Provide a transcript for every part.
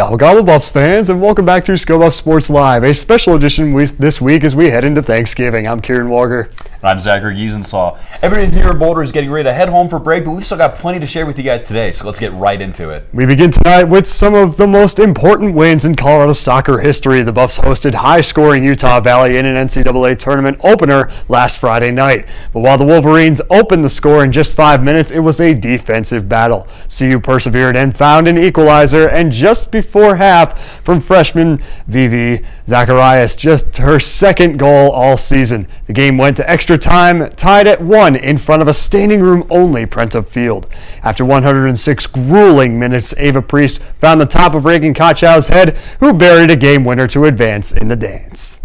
Gobble Gobble Buffs fans, and welcome back to ScoBuff Sports Live, a special edition this week as we head into Thanksgiving. I'm Kieran Walker. And I'm Zachary Giesensaw. Everyone here in Boulder is getting ready to head home for break, but we've still got plenty to share with you guys today, so let's get right into it. We begin tonight with some of the most important wins in Colorado soccer history. The Buffs hosted high-scoring Utah Valley in an NCAA tournament opener last Friday night. But while the Wolverines opened the score in just 5 minutes, it was a defensive battle. CU persevered and found an equalizer, and just before half from freshman Vivi Zacharias, just her second goal all season. The game went to extra time, tied at 1 in front of a standing room only Prentup Field. After 106 grueling minutes, Ava Priest found the top of Reagan Kochow's head, who buried a game winner to advance in the dance.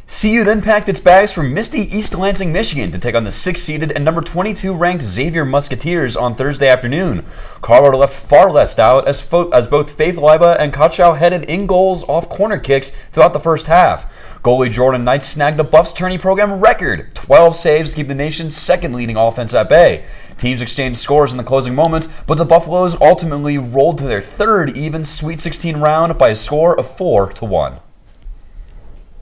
CU then packed its bags for misty East Lansing, Michigan to take on the 6th-seeded and number 22 ranked Xavier Musketeers on Thursday afternoon. Colorado left far less doubt as both Faith Leiba and Kochow headed in goals off corner kicks throughout the first half. Goalie Jordan Knight snagged a Buffs tourney program record, 12 saves to keep the nation's second leading offense at bay. Teams exchanged scores in the closing moments, but the Buffaloes ultimately rolled to their third even Sweet 16 round by a score of 4-1.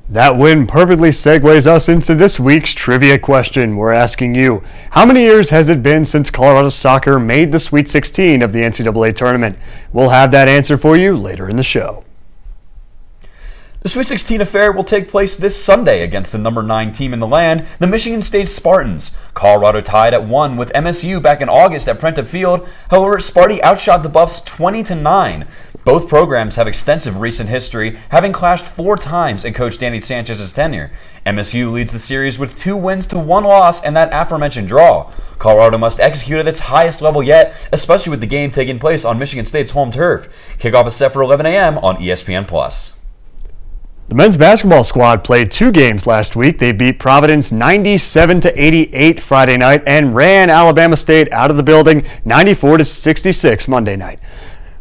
That win perfectly segues us into this week's trivia question. We're asking you, how many years has it been since Colorado soccer made the Sweet 16 of the NCAA tournament? We'll have that answer for you later in the show. The Sweet 16 affair will take place this Sunday against the number 9 team in the land, the Michigan State Spartans. Colorado tied at 1 with MSU back in August at Prentup Field. However, Sparty outshot the Buffs 20-9. Both programs have extensive recent history, having clashed 4 times in Coach Danny Sanchez's tenure. MSU leads the series with 2 wins to 1 loss and that aforementioned draw. Colorado must execute at its highest level yet, especially with the game taking place on Michigan State's home turf. Kickoff is set for 11 a.m. on ESPN+. The men's basketball squad played 2 games last week. They beat Providence 97-88 Friday night and ran Alabama State out of the building 94-66 Monday night.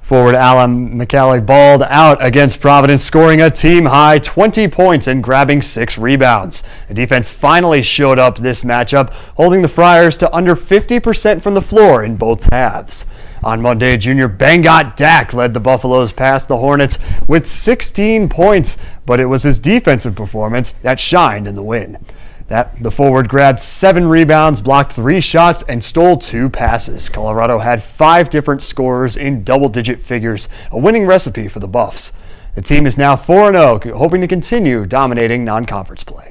Forward Alan McCallie balled out against Providence, scoring a team-high 20 points and grabbing 6 rebounds. The defense finally showed up this matchup, holding the Friars to under 50% from the floor in both halves. On Monday, junior Bangot Dak led the Buffaloes past the Hornets with 16 points, but it was his defensive performance that shined in the win. The forward grabbed 7 rebounds, blocked 3 shots, and stole 2 passes. Colorado had 5 different scorers in double-digit figures, a winning recipe for the Buffs. The team is now 4-0, hoping to continue dominating non-conference play.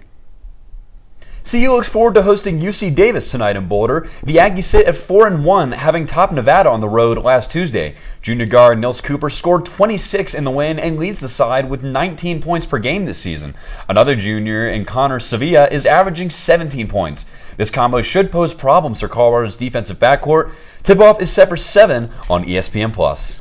CU looks forward to hosting UC Davis tonight in Boulder. The Aggies sit at 4-1, having topped Nevada on the road last Tuesday. Junior guard Nils Cooper scored 26 in the win and leads the side with 19 points per game this season. Another junior in Connor Sevilla is averaging 17 points. This combo should pose problems for Colorado's defensive backcourt. Tip-off is set for 7 on ESPN+.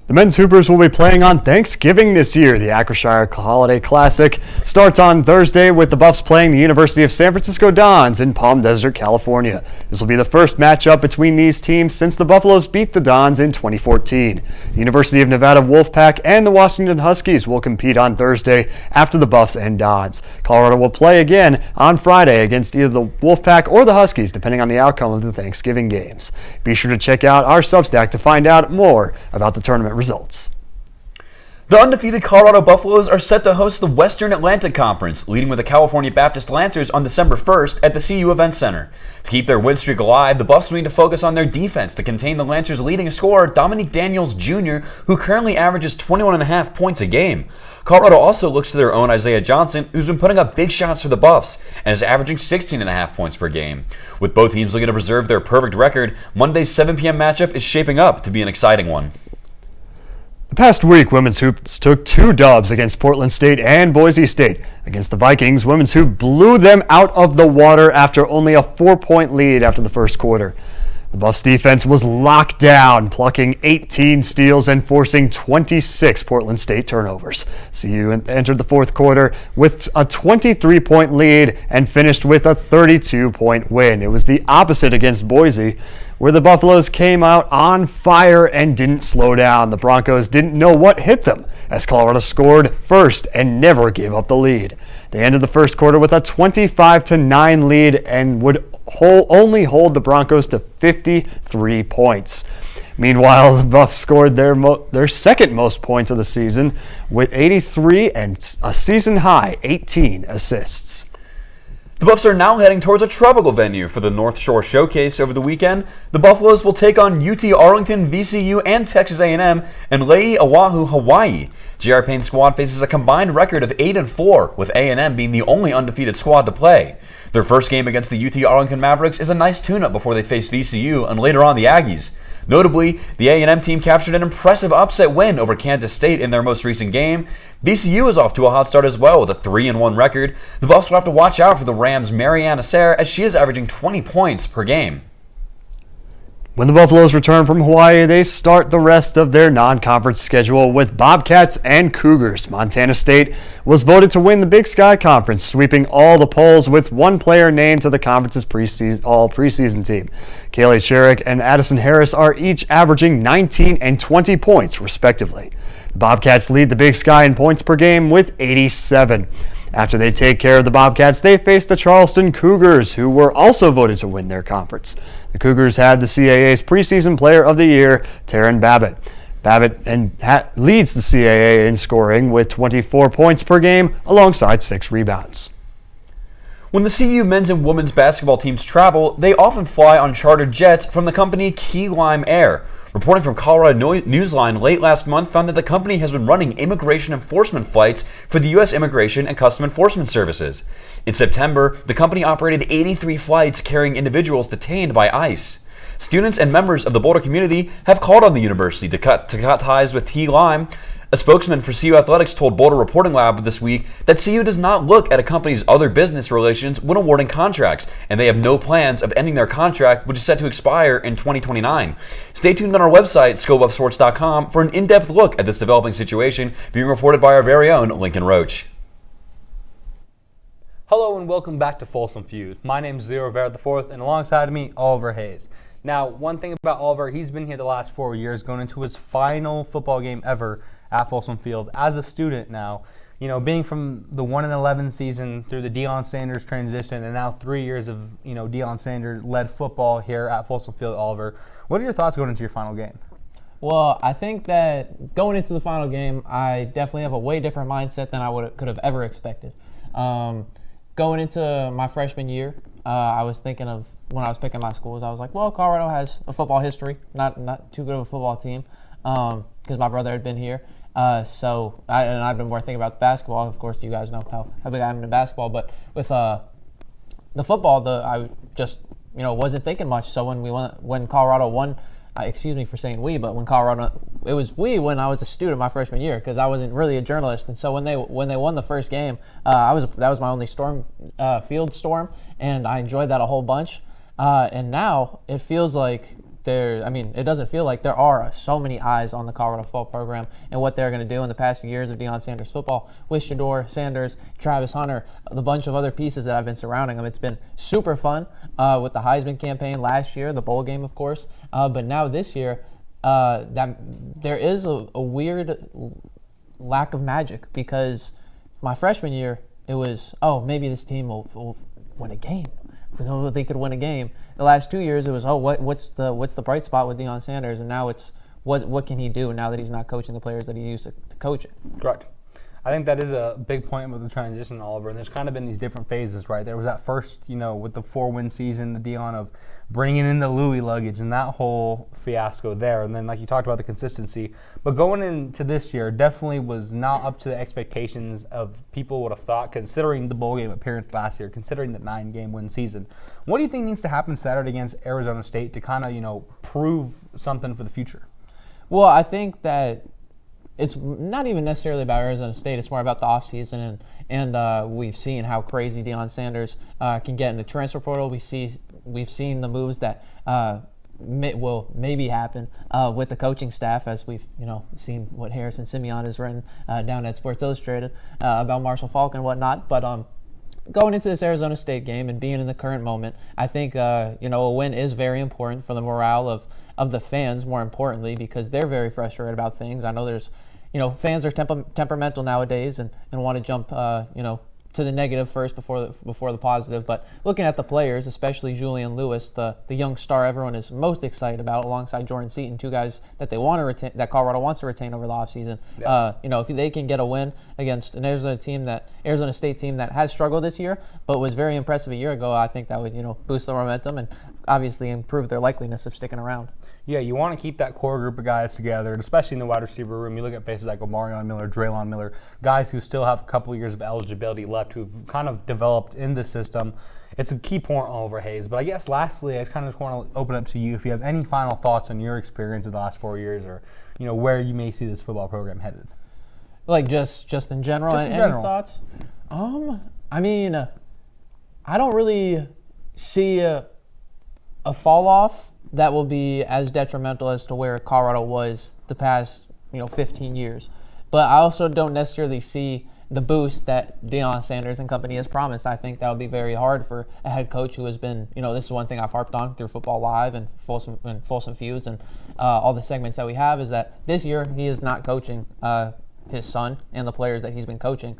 The men's Hoopers will be playing on Thanksgiving this year. The Acrisure Holiday Classic starts on Thursday with the Buffs playing the University of San Francisco Dons in Palm Desert, California. This will be the first matchup between these teams since the Buffaloes beat the Dons in 2014. The University of Nevada Wolfpack and the Washington Huskies will compete on Thursday after the Buffs and Dons. Colorado will play again on Friday against either the Wolfpack or the Huskies, depending on the outcome of the Thanksgiving games. Be sure to check out our Substack to find out more about the tournament results. The undefeated Colorado Buffaloes are set to host the Western Atlantic Conference, leading with the California Baptist Lancers on December 1st at the CU Event Center. To keep their win streak alive, the Buffs need to focus on their defense to contain the Lancers' leading scorer, Dominique Daniels Jr., who currently averages 21.5 points a game. Colorado also looks to their own Isaiah Johnson, who's been putting up big shots for the Buffs and is averaging 16.5 points per game. With both teams looking to preserve their perfect record, Monday's 7 p.m. matchup is shaping up to be an exciting one. The past week, women's hoops took 2 dubs against Portland State and Boise State. Against the Vikings, women's hoop blew them out of the water after only a 4-point lead after the first quarter. The Buffs defense was locked down, plucking 18 steals and forcing 26 Portland State turnovers. CU entered the fourth quarter with a 23-point lead and finished with a 32-point win. It was the opposite against Boise, where the Buffaloes came out on fire and didn't slow down. The Broncos didn't know what hit them as Colorado scored first and never gave up the lead. They ended the first quarter with a 25-9 lead and would only hold the Broncos to 53 points. Meanwhile, the Buffs scored their second most points of the season with 83 and a season-high 18 assists. The Buffs are now heading towards a tropical venue for the North Shore Showcase over the weekend. The Buffaloes will take on UT Arlington, VCU, and Texas A&M and Laie Oahu, Hawaii. J.R. Payne's squad faces a combined record of 8-4, with A&M being the only undefeated squad to play. Their first game against the UT Arlington Mavericks is a nice tune-up before they face VCU and later on the Aggies. Notably, the A&M team captured an impressive upset win over Kansas State in their most recent game. VCU is off to a hot start as well with a 3-1 record. The Buffs will have to watch out for the Rams' Mariana Serre as she is averaging 20 points per game. When the Buffaloes return from Hawaii, they start the rest of their non-conference schedule with Bobcats and Cougars. Montana State was voted to win the Big Sky Conference, sweeping all the polls with one player named to the conference's all-preseason team. Kaylee Sherrick and Addison Harris are each averaging 19 and 20 points, respectively. The Bobcats lead the Big Sky in points per game with 87. After they take care of the Bobcats, they face the Charleston Cougars, who were also voted to win their conference. The Cougars had the CAA's preseason player of the year, Taryn Babbitt. Babbitt leads the CAA in scoring with 24 points per game alongside 6 rebounds. When the CU men's and women's basketball teams travel, they often fly on chartered jets from the company Key Lime Air. Reporting from Colorado Newsline late last month found that the company has been running immigration enforcement flights for the U.S. Immigration and Customs Enforcement Services. In September, the company operated 83 flights carrying individuals detained by ICE. Students and members of the Boulder community have called on the university to cut ties with Key Lime. A spokesman for CU Athletics told Boulder Reporting Lab this week that CU does not look at a company's other business relations when awarding contracts, and they have no plans of ending their contract, which is set to expire in 2029. Stay tuned on our website, ScopeUpSports.com, for an in-depth look at this developing situation, being reported by our very own Lincoln Roach. Hello and welcome back to Folsom Feud. My name is Leo Rivera IV, and alongside me, Oliver Hayes. Now, one thing about Oliver, he's been here the last 4 years, going into his final football game ever at Folsom Field as a student now. You know, being from the 1-11 season through the Deion Sanders transition and now 3 years of, Deion Sanders-led football here at Folsom Field, Oliver, what are your thoughts going into your final game? Well, I think that going into the final game, I definitely have a way different mindset than I could have ever expected. Going into my freshman year, I was thinking of, when I was picking my schools, I was like, well, Colorado has a football history, not too good of a football team, because my brother had been here. So I've been more thinking about the basketball. Of course, you guys know how big I am in basketball. But with the football, I just wasn't thinking much. So when Colorado won, excuse me for saying we, but when Colorado, it was we when I was a student my freshman year, because I wasn't really a journalist. And so when they won the first game, that was my only field storm, and I enjoyed that a whole bunch. And now it feels like it doesn't feel like there are so many eyes on the Colorado football program and what they're going to do in the past few years of Deion Sanders football with Shedeur Sanders, Travis Hunter, the bunch of other pieces that have been surrounding them. It's been super fun with the Heisman campaign last year, the bowl game, of course. But now this year, that there is a weird lack of magic, because my freshman year, it was, maybe this team will win a game. They could win a game. The last 2 years, it was, what's the bright spot with Deion Sanders, and now it's what can he do now that he's not coaching the players that he used to coach it. Correct. I think that is a big point with the transition, Oliver, and there's kind of been these different phases, right? There was that first, with the 4-win season, the Deion of bringing in the Louis luggage and that whole fiasco there, and then like you talked about the consistency. But going into this year, definitely was not up to the expectations of people would have thought, considering the bowl game appearance last year, considering the 9-game win season. What do you think needs to happen Saturday against Arizona State to kind of, prove something for the future? Well, I think that it's not even necessarily about Arizona State. It's more about the offseason, and we've seen how crazy Deion Sanders can get in the transfer portal. We've seen the moves that will maybe happen with the coaching staff, as we've seen what Harrison Simeon has written down at Sports Illustrated about Marshall Faulk and whatnot. But going into this Arizona State game and being in the current moment, I think a win is very important for the morale of the fans, more importantly, because they're very frustrated about things. I know there's, fans are temperamental nowadays and want to jump, to the negative first before the positive. But looking at the players, especially Julian Lewis, the young star everyone is most excited about, alongside Jordan Seaton, two guys that they want to retain, that Colorado wants to retain over the offseason. Yes. If they can get a win against an Arizona State team that has struggled this year, but was very impressive a year ago, I think that would boost their momentum and obviously improve their likeliness of sticking around. Yeah, you want to keep that core group of guys together, and especially in the wide receiver room. You look at faces like Omarion Miller, Draylon Miller, guys who still have a couple of years of eligibility left, who've kind of developed in the system. It's a key point, Oliver Hayes. But I guess lastly, I kind of just want to open up to you if you have any final thoughts on your experience of the last 4 years, or where you may see this football program headed. Like just in general, Just in any general. thoughts? I mean, I don't really see a fall off that will be as detrimental as to where Colorado was the past 15 years. But I also don't necessarily see the boost that Deion Sanders and company has promised. I think that'll be very hard for a head coach who has been, this is one thing I've harped on through Football Live and Folsom Feuds and all the segments that we have, is that this year he is not coaching his son and the players that he's been coaching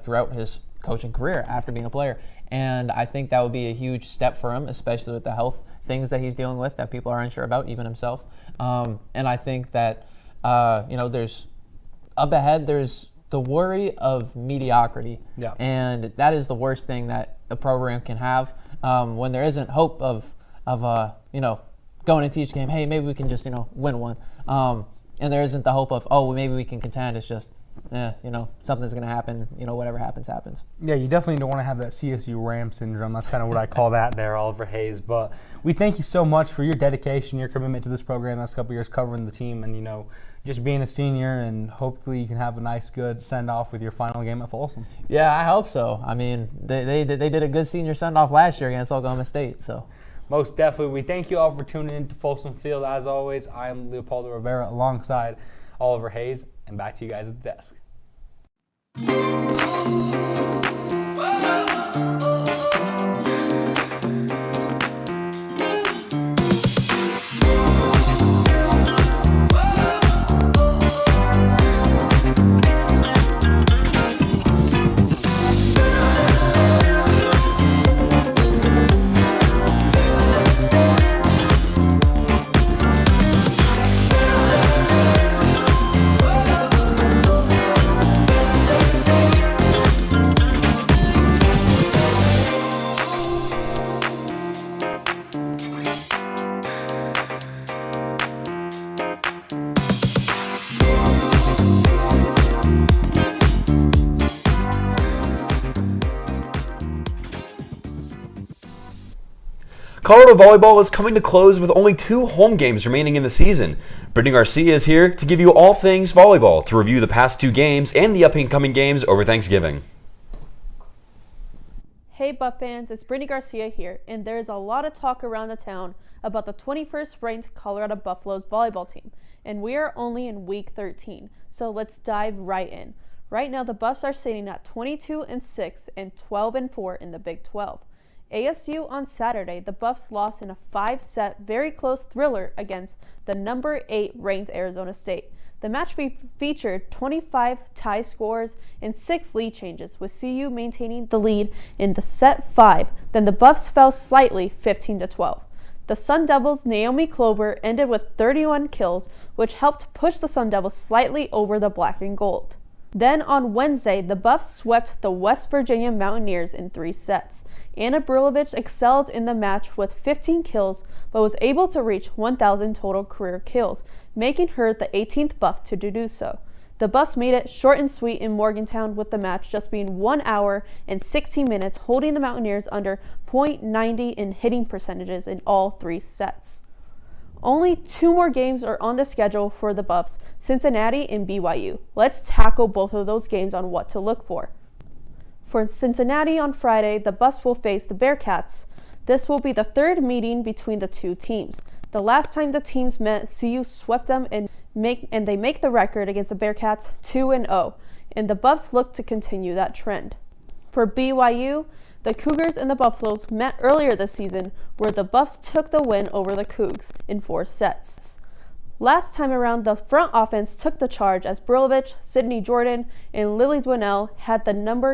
throughout his coaching career after being a player. And I think that would be a huge step for him, especially with the health things that he's dealing with that people are unsure about, even himself. And I think that, there's up ahead, there's the worry of mediocrity. Yeah. And that is the worst thing that a program can have when there isn't hope of going into each game, hey, maybe we can just, win one. And there isn't the hope of, maybe we can contend. It's just, something's going to happen. Whatever happens, happens. Yeah, you definitely don't want to have that CSU Ram syndrome. That's kind of what I call that there, Oliver Hayes. But we thank you so much for your dedication, your commitment to this program the last couple of years, covering the team, and, just being a senior, and hopefully you can have a nice, good send-off with your final game at Folsom. Yeah, I hope so. I mean, they did a good senior send-off last year against Oklahoma State, so. Most definitely. We thank you all for tuning in to Folsom Field. As always, I am Leopoldo Rivera alongside Oliver Hayes, and back to you guys at the desk. Colorado volleyball is coming to close with only 2 home games remaining in the season. Brittany Garcia is here to give you all things volleyball, to review the past 2 games and the upcoming games over Thanksgiving. Hey Buff fans, it's Brittany Garcia here, and there is a lot of talk around the town about the 21st ranked Colorado Buffaloes volleyball team, and we are only in week 13, so let's dive right in. Right now the Buffs are sitting at 22-6 and 12-4 in the Big 12. ASU on Saturday, the Buffs lost in a 5-set, very close thriller against the number 8 ranked Arizona State. The match featured 25 tie scores and 6 lead changes, with CU maintaining the lead in the set 5. Then the Buffs fell slightly, 15-12. The Sun Devils' Naomi Clover ended with 31 kills, which helped push the Sun Devils slightly over the black and gold. Then on Wednesday, the Buffs swept the West Virginia Mountaineers in 3 sets. Anna Brulovich excelled in the match with 15 kills, but was able to reach 1,000 total career kills, making her the 18th Buff to do so. The Buffs made it short and sweet in Morgantown, with the match just being 1 hour and 16 minutes, holding the Mountaineers under .90 in hitting percentages in all 3 sets. Only 2 more games are on the schedule for the Buffs, Cincinnati and BYU. Let's tackle both of those games on what to look for. For Cincinnati on Friday, the Buffs will face the Bearcats. This will be the 3rd meeting between the 2 teams. The last time the teams met, CU swept them and they make the record against the Bearcats 2-0, and the Buffs look to continue that trend. For BYU, the Cougars and the Buffaloes met earlier this season, where the Buffs took the win over the Cougs in 4 sets. Last time around, the front offense took the charge as Brilovich, Sydney Jordan, and Lily Dwinell had the number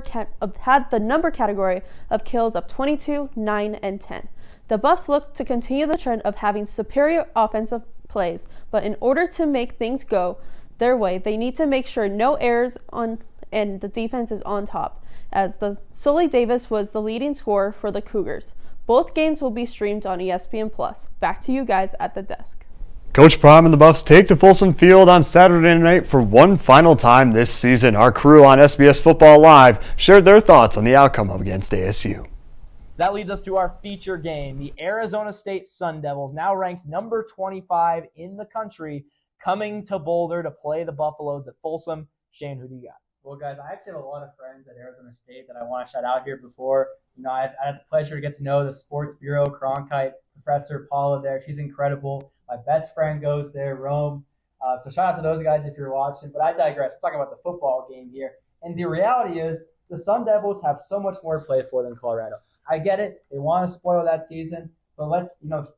category of kills of 22, 9, and 10. The Buffs look to continue the trend of having superior offensive plays, but in order to make things go their way, they need to make sure no errors and the defense is on top, as the Sully Davis was the leading scorer for the Cougars. Both games will be streamed on ESPN+. Back to you guys at the desk. Coach Prime and the Buffs take to Folsom Field on Saturday night for one final time this season. Our crew on SBS Football Live shared their thoughts on the outcome against ASU. That leads us to our feature game. The Arizona State Sun Devils, now ranked number 25 in the country, coming to Boulder to play the Buffaloes at Folsom. Shane, who do you got? Well, guys, I actually have a lot of friends at Arizona State that I want to shout out here before. I had the pleasure to get to know the Sports Bureau Cronkite Professor Paula there. She's incredible. My best friend goes there, Rome. So shout out to those guys if you're watching. But I digress. We're talking about the football game here. And the reality is the Sun Devils have so much more to play for than Colorado. I get it. They want to spoil that season. But let's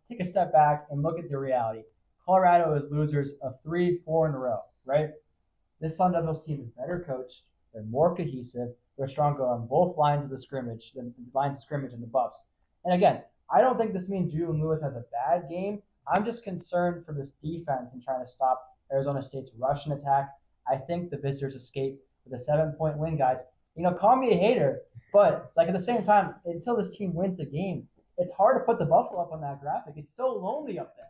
take a step back and look at the reality. Colorado is losers of 3-4 in a row, right? This Sun Devils team is better coached. They're more cohesive. They're stronger on both lines of scrimmage and the Buffs. And again, I don't think this means Julian Lewis has a bad game. I'm just concerned for this defense and trying to stop Arizona State's Russian attack. I think the visitors escape with a 7-point win, guys. Call me a hater, but at the same time, until this team wins a game, it's hard to put the Buffalo up on that graphic. It's so lonely up there.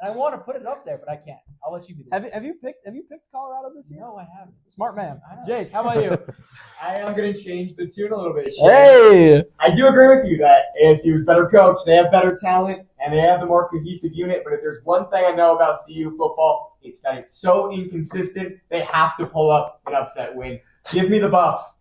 And I want to put it up there, but I can't. I'll let you be the Have you picked Colorado this year? No, I haven't. Smart man. Jake, how about you? I am going to change the tune a little bit. Hey! I do agree with you that ASU is better coached, they have better talent, and they have the more cohesive unit. But if there's one thing I know about CU football, it's that it's so inconsistent, they have to pull up an upset win. Give me the Buffs.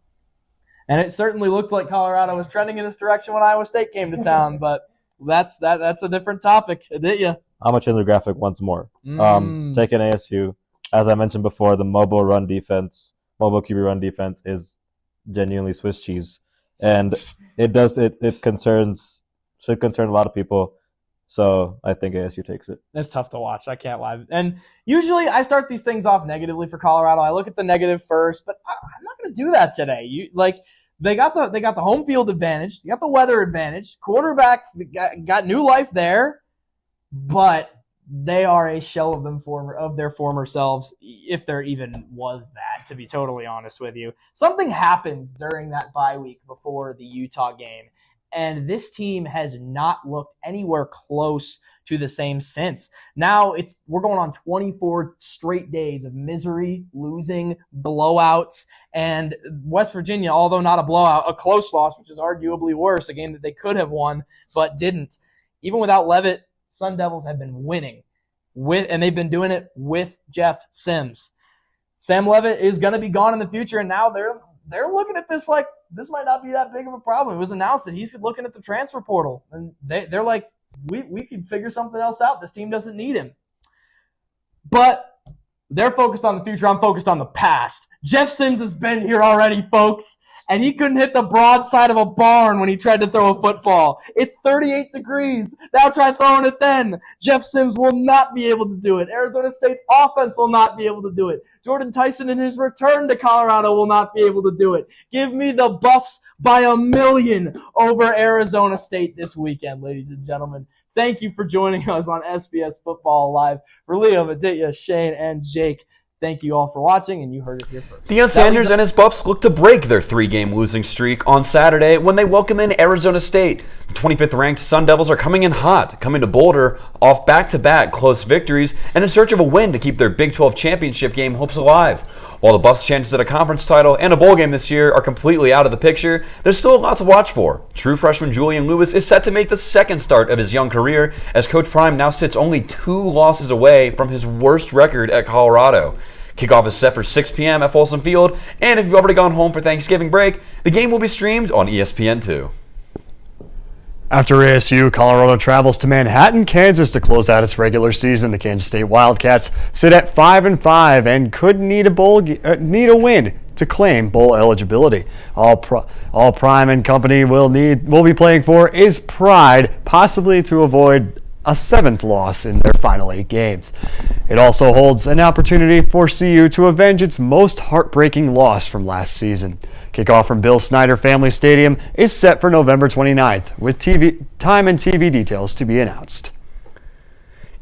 And it certainly looked like Colorado was trending in this direction when Iowa State came to town, but that's a different topic, didn't you? I'm going to change the graphic once more. Taking ASU, as I mentioned before, the mobile QB run defense is genuinely Swiss cheese. And it should concern a lot of people. So I think ASU takes it. It's tough to watch. I can't lie. And usually I start these things off negatively for Colorado. I look at the negative first, but I'm not going to do that today. They got the home field advantage. They got the weather advantage. Quarterback got new life there. But they are a shell of their former selves, if there even was that, to be totally honest with you. Something happened during that bye week before the Utah game, and this team has not looked anywhere close to the same since. Now we're going on 24 straight days of misery, losing, blowouts, and West Virginia, although not a blowout, a close loss, which is arguably worse, a game that they could have won but didn't. Even without Leavitt, Sun Devils have been winning and they've been doing it with Jeff Sims. Sam Leavitt is going to be gone in the future, and now they're looking at this like this might not be that big of a problem. It was announced that he's looking at the transfer portal, and they're like, we could figure something else out. This team doesn't need him. But they're focused on the future. I'm focused on the past. Jeff Sims has been here already, folks. And he couldn't hit the broadside of a barn when he tried to throw a football. It's 38 degrees. Now try throwing it then. Jeff Sims will not be able to do it. Arizona State's offense will not be able to do it. Jordan Tyson in his return to Colorado will not be able to do it. Give me the Buffs by 1,000,000 over Arizona State this weekend, ladies and gentlemen. Thank you for joining us on SBS Football Live. For Leo, Aditya, Shane, and Jake, thank you all for watching, and you heard it here first. Deion Sanders and his Buffs look to break their 3-game losing streak on Saturday when they welcome in Arizona State. The 25th ranked Sun Devils are coming in hot, coming to Boulder off back-to-back close victories and in search of a win to keep their Big 12 championship game hopes alive. While the Buffs' chances at a conference title and a bowl game this year are completely out of the picture, there's still a lot to watch for. True freshman Julian Lewis is set to make the second start of his young career, as Coach Prime now sits only 2 losses away from his worst record at Colorado. Kickoff is set for 6 p.m. at Folsom Field, and if you've already gone home for Thanksgiving break, the game will be streamed on ESPN2. After ASU, Colorado travels to Manhattan, Kansas to close out its regular season. The Kansas State Wildcats sit at 5-5 and could need a win to claim bowl eligibility. All Prime and company will be playing for is pride, possibly to avoid a 7th loss in their final 8 games. It also holds an opportunity for CU to avenge its most heartbreaking loss from last season. Kickoff from Bill Snyder Family Stadium is set for November 29th, with time and TV details to be announced.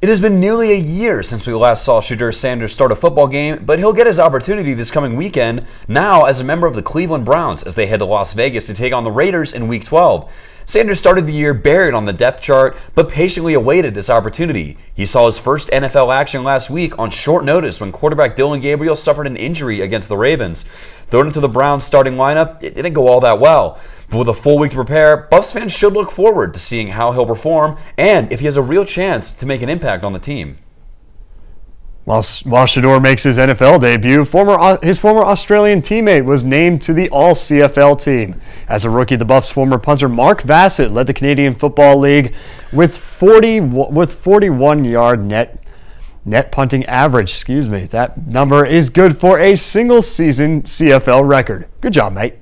It has been nearly a year since we last saw Shedeur Sanders start a football game, but he'll get his opportunity this coming weekend, now as a member of the Cleveland Browns as they head to Las Vegas to take on the Raiders in Week 12. Sanders started the year buried on the depth chart, but patiently awaited this opportunity. He saw his first NFL action last week on short notice when quarterback Dylan Gabriel suffered an injury against the Ravens. Thrown into the Browns starting lineup, it didn't go all that well. But with a full week to prepare, Buffs fans should look forward to seeing how he'll perform and if he has a real chance to make an impact on the team. While Shedeur makes his NFL debut, his former Australian teammate was named to the All-CFL team. As a rookie, the Buffs' former punter Mark Vassett led the Canadian Football League with 41-yard net punting average. That number is good for a single-season CFL record. Good job, mate.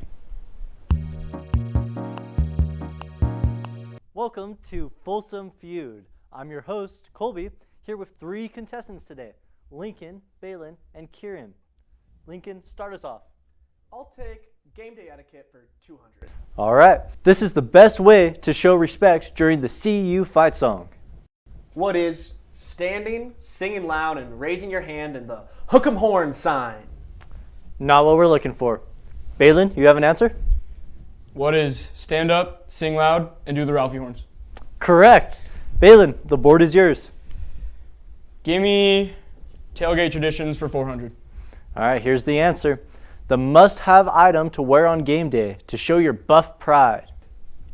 Welcome to Folsom Feud. I'm your host, Colby, here with 3 contestants today. Lincoln, Balin, and Kieran. Lincoln, start us off. I'll take game day etiquette for 200. All right. This is the best way to show respect during the CU fight song. What is standing, singing loud, and raising your hand in the hook 'em horn sign? Not what we're looking for. Balin, you have an answer? What is stand up, sing loud, and do the Ralphie horns? Correct. Balin, the board is yours. Give me tailgate traditions for 400. All right, here's the answer. The must-have item to wear on game day to show your Buff pride.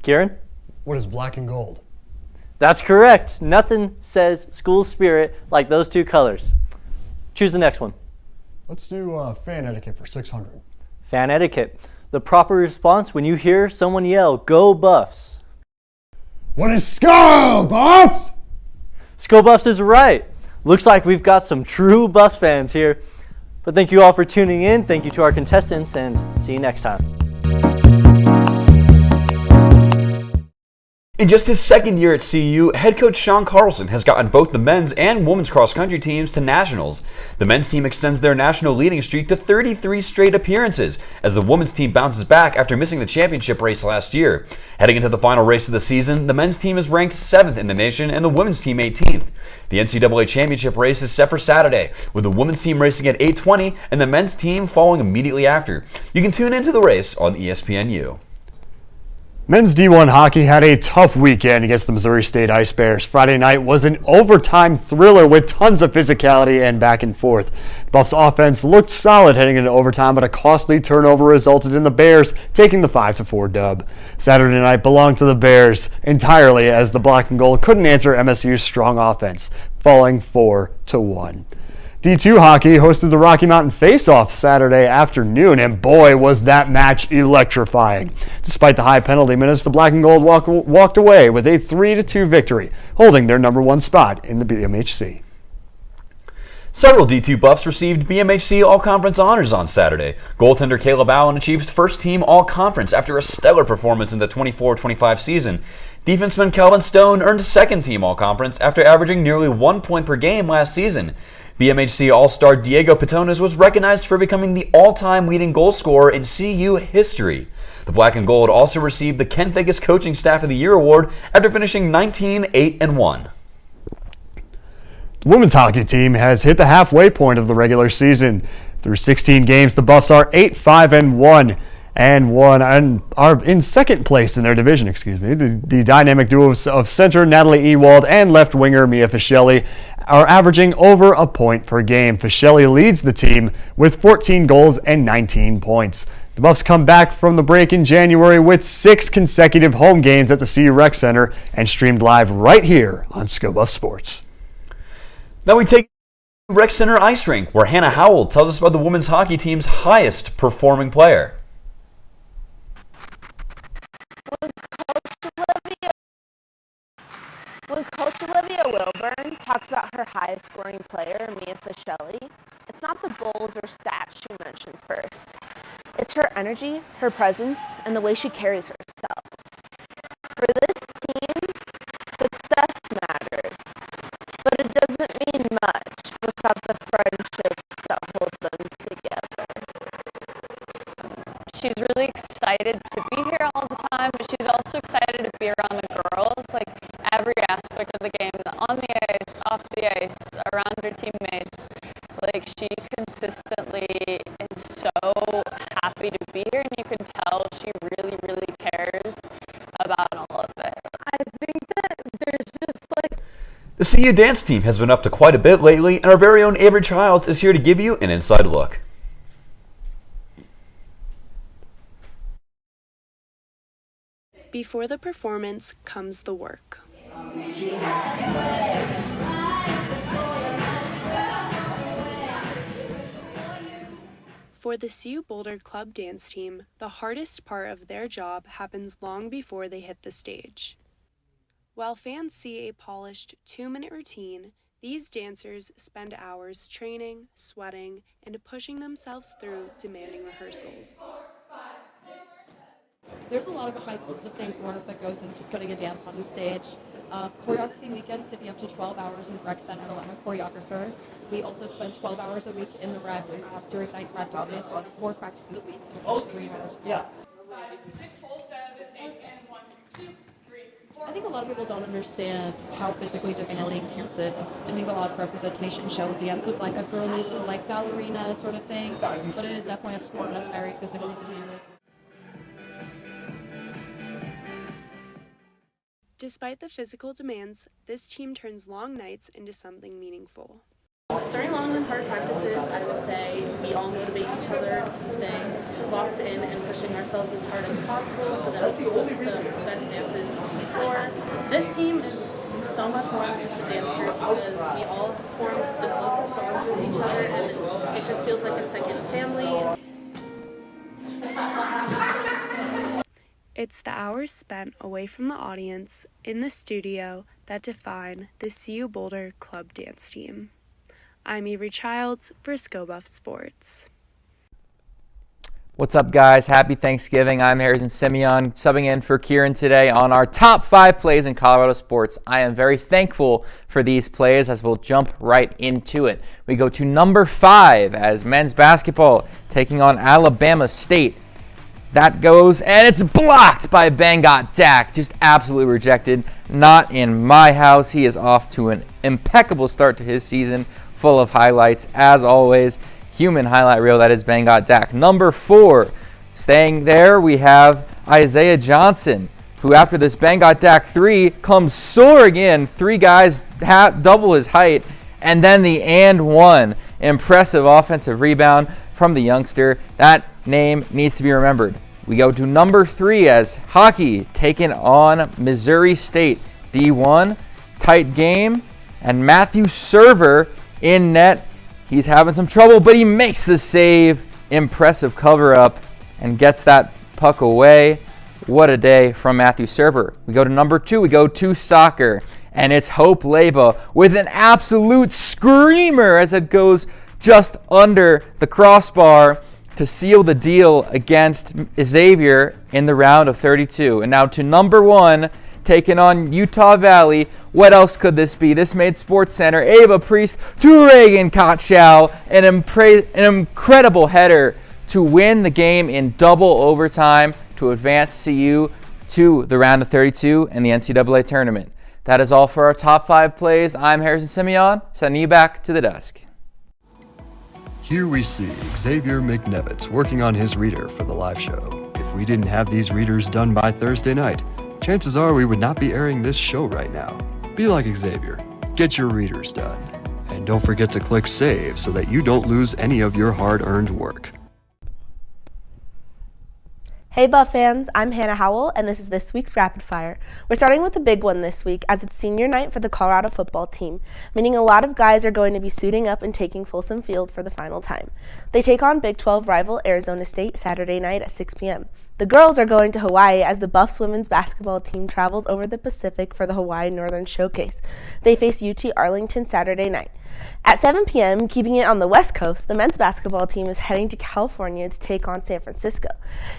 Kieran? What is black and gold? That's correct. Nothing says school spirit like those 2 colors. Choose the next one. Let's do fan etiquette for 600. Fan etiquette. The proper response when you hear someone yell, "Go Buffs." What is Skull Buffs? Skull Buffs is right. Looks like we've got some true Buffs fans here. But thank you all for tuning in. Thank you to our contestants, and see you next time. In just his second year at CU, head coach Sean Carlson has gotten both the men's and women's cross-country teams to nationals. The men's team extends their national leading streak to 33 straight appearances, as the women's team bounces back after missing the championship race last year. Heading into the final race of the season, the men's team is ranked 7th in the nation and the women's team 18th. The NCAA championship race is set for Saturday, with the women's team racing at 8:20 and the men's team following immediately after. You can tune into the race on ESPNU. Men's D1 hockey had a tough weekend against the Missouri State Ice Bears. Friday night was an overtime thriller with tons of physicality and back and forth. Buffs offense looked solid heading into overtime, but a costly turnover resulted in the Bears taking the 5-4 dub. Saturday night belonged to the Bears entirely, as the black and gold couldn't answer MSU's strong offense, falling 4-1. D2 hockey hosted the Rocky Mountain Face-Off Saturday afternoon, and boy, was that match electrifying. Despite the high penalty minutes, the Black and Gold walked away with a 3-2 victory, holding their number 1 spot in the BMHC. Several D2 Buffs received BMHC All-Conference honors on Saturday. Goaltender Caleb Allen achieved first-team All-Conference after a stellar performance in the 24-25 season. Defenseman Calvin Stone earned second-team All-Conference after averaging nearly 1 point per game last season. BMHC All-Star Diego Pitones was recognized for becoming the all-time leading goal scorer in CU history. The Black and Gold also received the Ken Thigis Coaching Staff of the Year award after finishing 19-8-1. The women's hockey team has hit the halfway point of the regular season. Through 16 games, the Buffs are 8-5-1 and are in second place in their division. The dynamic duo of center Natalie Ewald and left winger Mia Fischelli are averaging over a point per game. Fischelli leads the team with 14 goals and 19 points. The Buffs come back from the break in January with 6 consecutive home games at the CU Rec Center and streamed live right here on ScoBuff Sports. Now we take Rec Center Ice Rink, where Hannah Howell tells us about the women's hockey team's highest performing player. When Coach Olivia Wilburn talks about her highest scoring player, Mia Fischelli, it's not the goals or stats she mentions first. It's her energy, her presence, and the way she carries herself. For this team, success matters. about all of it. I think that there's just like The CU dance team has been up to quite a bit lately, and our very own Avery Childs is here to give you an inside look. Before the performance comes the work. For the CU Boulder Club dance team, the hardest part of their job happens long before they hit the stage. While fans see a polished 2-minute routine, these dancers spend hours training, sweating, and pushing themselves through demanding rehearsals. There's a lot of behind-the-scenes work that goes into putting a dance on the stage. Choreography weekends could be up to 12 hours in the rec center along with a choreographer. We also spend 12 hours a week in the rec during night practices, 4 practices a week, and 3 hours. Yeah. I think a lot of people don't understand how physically demanding dance is. I think a lot of representation shows dance is like a girlish, like ballerina sort of thing, but it is definitely a sport that's very physically demanding. Despite the physical demands, this team turns long nights into something meaningful. During long and hard practices, I would say we all motivate each other to stay locked in and pushing ourselves as hard as possible so that we can put the best dances on the floor. This team is so much more than just a dance group because we all form the closest bonds with each other and it just feels like a second family. It's the hours spent away from the audience in the studio that define the CU Boulder Club dance team. I'm Avery Childs for ScoBuff Sports. What's up, guys? Happy Thanksgiving. I'm Harrison Simeon, subbing in for Kieran today on our top 5 plays in Colorado sports. I am very thankful for these plays as we'll jump right into it. We go to number 5 as men's basketball taking on Alabama State. That goes, and it's blocked by Bengot Dak. Just absolutely rejected. Not in my house. He is off to an impeccable start to his season, full of highlights. As always, human highlight reel, that is Bengot Dak. Number 4, staying there, we have Isaiah Johnson, who after this Bengot Dak 3 comes soaring in. 3 guys, double his height, and then the and one. Impressive offensive rebound from the youngster. That name needs to be remembered. We go to number 3 as hockey taking on Missouri State. D1, tight game, and Matthew Server in net. He's having some trouble, but he makes the save. Impressive cover up and gets that puck away. What a day from Matthew Server. We go to number 2. We go to soccer, and it's Hope Leba with an absolute screamer as it goes just under the crossbar to seal the deal against Xavier in the round of 32. And now to number 1, taking on Utah Valley. What else could this be? This made SportsCenter. Ava Priest to Reagan Kotschow. An incredible header to win the game in double overtime to advance CU to the round of 32 in the NCAA tournament. That is all for our top 5 plays. I'm Harrison Simeon, sending you back to the desk. Here we see Xavier McNevitz working on his reader for the live show. If we didn't have these readers done by Thursday night, chances are we would not be airing this show right now. Be like Xavier. Get your readers done. And don't forget to click save so that you don't lose any of your hard-earned work. Hey Buff fans, I'm Hannah Howell, and this is this week's Rapid Fire. We're starting with a big one this week as it's senior night for the Colorado football team, meaning a lot of guys are going to be suiting up and taking Folsom Field for the final time. They take on Big 12 rival Arizona State Saturday night at 6 p.m. The girls are going to Hawaii as the Buffs women's basketball team travels over the Pacific for the Hawaii Northern Showcase. They face UT Arlington Saturday night. At 7 p.m., keeping it on the West Coast, the men's basketball team is heading to California to take on San Francisco,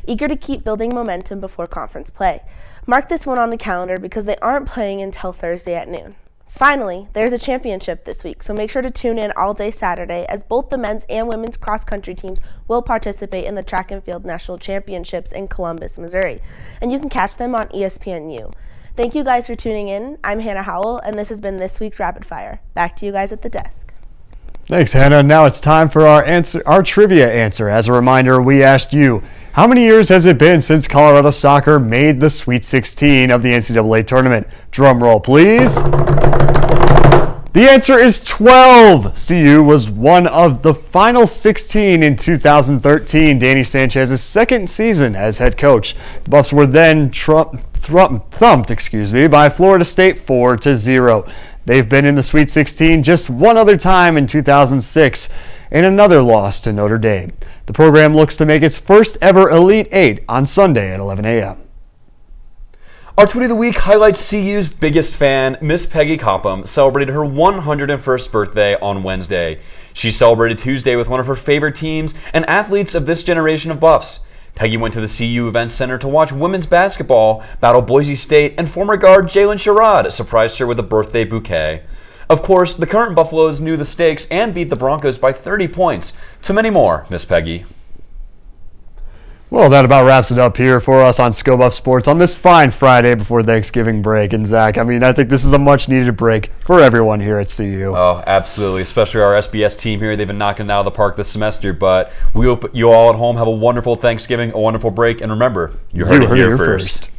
eager to keep building momentum before conference play. Mark this one on the calendar because they aren't playing until Thursday at noon. Finally, there's a championship this week, so make sure to tune in all day Saturday as both the men's and women's cross-country teams will participate in the Track and Field National Championships in Columbus, Missouri, and you can catch them on ESPNU. Thank you guys for tuning in. I'm Hannah Howell, and this has been this week's Rapid Fire. Back to you guys at the desk. Thanks, Hannah. Now it's time for our trivia answer. As a reminder, we asked you, How many years has it been since Colorado soccer made the Sweet 16 of the NCAA tournament? Drum roll, please. The answer is 12. CU was one of the final 16 in 2013, Danny Sanchez's second season as head coach. The Buffs were then thumped by Florida State 4-0. They've been in the Sweet 16 just one other time in 2006, and another loss to Notre Dame. The program looks to make its first ever Elite Eight on Sunday at 11 a.m. Our Tweet of the Week highlights CU's biggest fan, Miss Peggy Copham, celebrated her 101st birthday on Wednesday. She celebrated Tuesday with one of her favorite teams and athletes of this generation of Buffs. Peggy went to the CU Events Center to watch women's basketball battle Boise State, and former guard Jalen Sherrod surprised her with a birthday bouquet. Of course, the current Buffaloes knew the stakes and beat the Broncos by 30 points. To many more, Miss Peggy. Well, that about wraps it up here for us on ScoBuff Sports on this fine Friday before Thanksgiving break. And Zach, I think this is a much-needed break for everyone here at CU. Oh, absolutely, especially our SBS team here. They've been knocking it out of the park this semester, but we hope you all at home have a wonderful Thanksgiving, a wonderful break, and remember, you heard it here first.